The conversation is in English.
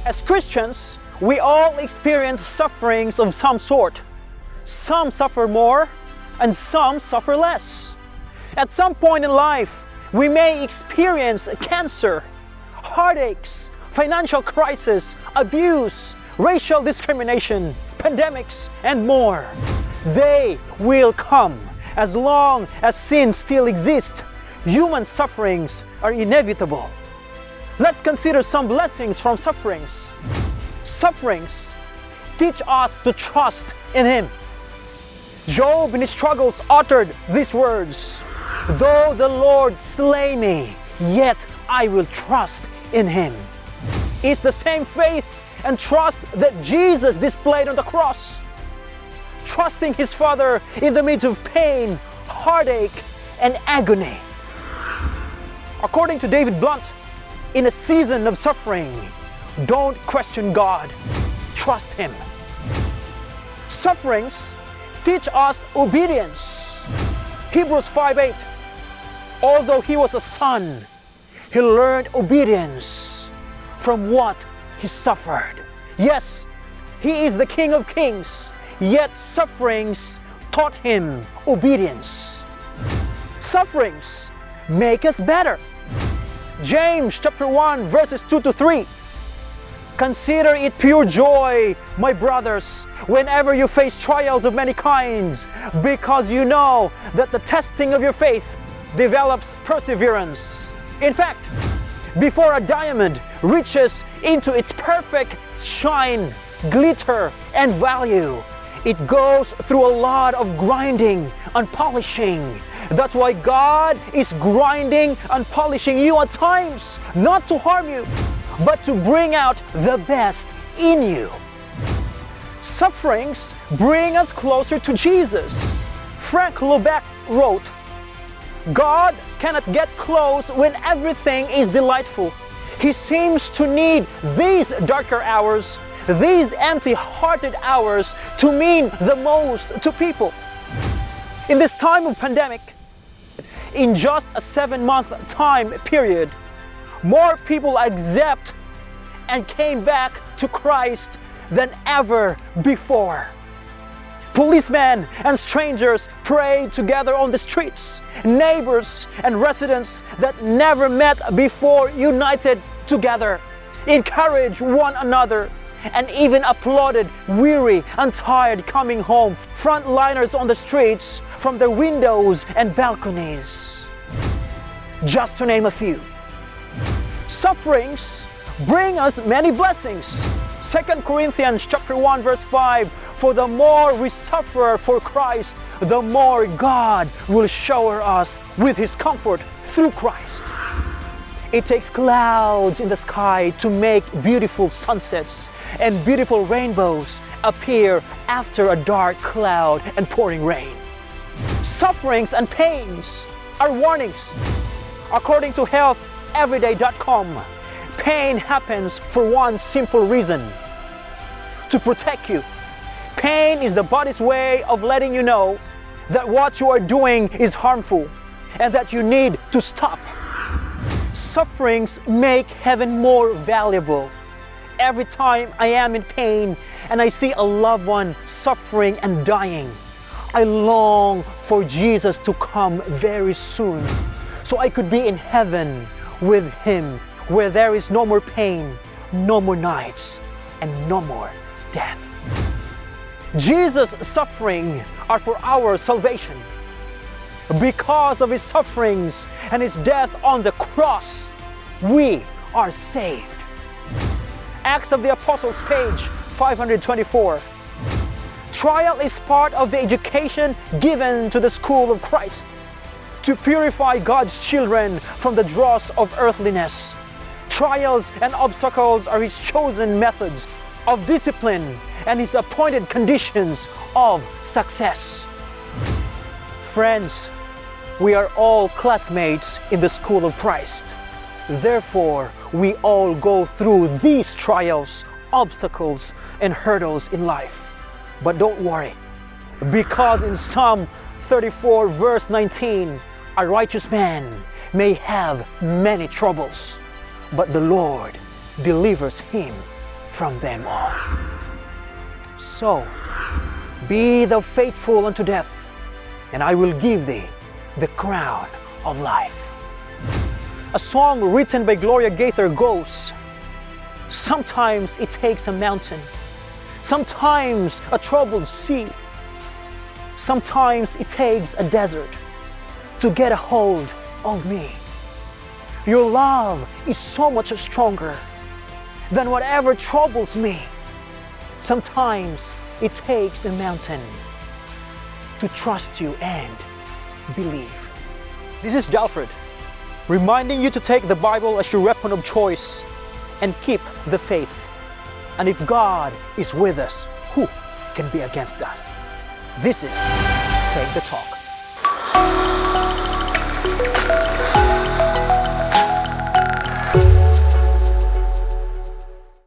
As Christians, we all experience sufferings of some sort. Some suffer more, and some suffer less. At some point in life, we may experience cancer, heartaches, financial crisis, abuse, racial discrimination, pandemics, and more. They will come as long as sin still exists. Human sufferings are inevitable. Let's consider some blessings from sufferings. Sufferings teach us to trust in Him. Job in his struggles uttered these words, "Though the Lord slay me, yet I will trust in Him." It's the same faith and trust that Jesus displayed on the cross, trusting His Father in the midst of pain, heartache, and agony. According to David Blunt, in a season of suffering, don't question God, trust Him. Sufferings teach us obedience. Hebrews 5:8. Although He was a son, He learned obedience from what He suffered. Yes, He is the King of Kings, yet sufferings taught Him obedience. Sufferings make us better. James chapter 1 verses 2 to 3. Consider it pure joy, my brothers, whenever you face trials of many kinds, because you know that the testing of your faith develops perseverance. In fact, before a diamond reaches into its perfect shine, glitter, and value, it goes through a lot of grinding and polishing. That's why God is grinding and polishing you at times, not to harm you, but to bring out the best in you. Sufferings bring us closer to Jesus. Frank Lobeck wrote, "God cannot get close when everything is delightful. He seems to need these darker hours, these empty-hearted hours, to mean the most to people." In this time of pandemic, in just a 7-month time period, more people accept and came back to Christ than ever before. Policemen and strangers prayed together on the streets. Neighbors and residents that never met before united together, encouraged one another, and even applauded weary and tired coming home, frontliners on the streets from their windows and balconies. Just to name a few. Sufferings bring us many blessings. 2 Corinthians chapter 1 verse 5, "For the more we suffer for Christ, the more God will shower us with His comfort through Christ." It takes clouds in the sky to make beautiful sunsets and beautiful rainbows appear after a dark cloud and pouring rain. Sufferings and pains are warnings. According to healtheveryday.com, pain happens for one simple reason: to protect you. Pain is the body's way of letting you know that what you are doing is harmful and that you need to stop. Sufferings make heaven more valuable. Every time I am in pain and I see a loved one suffering and dying, I long for Jesus to come very soon, so I could be in heaven with Him, where there is no more pain, no more nights, and no more death. Jesus' suffering are for our salvation. Because of His sufferings and His death on the cross, we are saved. Acts of the Apostles, page 524. Trial is part of the education given to the school of Christ to purify God's children from the dross of earthliness. Trials and obstacles are His chosen methods of discipline and His appointed conditions of success. Friends, we are all classmates in the school of Christ. Therefore, we all go through these trials, obstacles, and hurdles in life. But don't worry, because in Psalm 34 verse 19, a righteous man may have many troubles, but the Lord delivers him from them all. So, be thou faithful unto death, and I will give thee the crown of life. A song written by Gloria Gaither goes, sometimes it takes a mountain, sometimes a troubled sea, sometimes it takes a desert to get a hold of me. Your love is so much stronger than whatever troubles me. Sometimes it takes a mountain to trust you and believe. This is Dalfred, reminding you to take the Bible as your weapon of choice and keep the faith. And if God is with us, who can be against us? This is Take the Talk.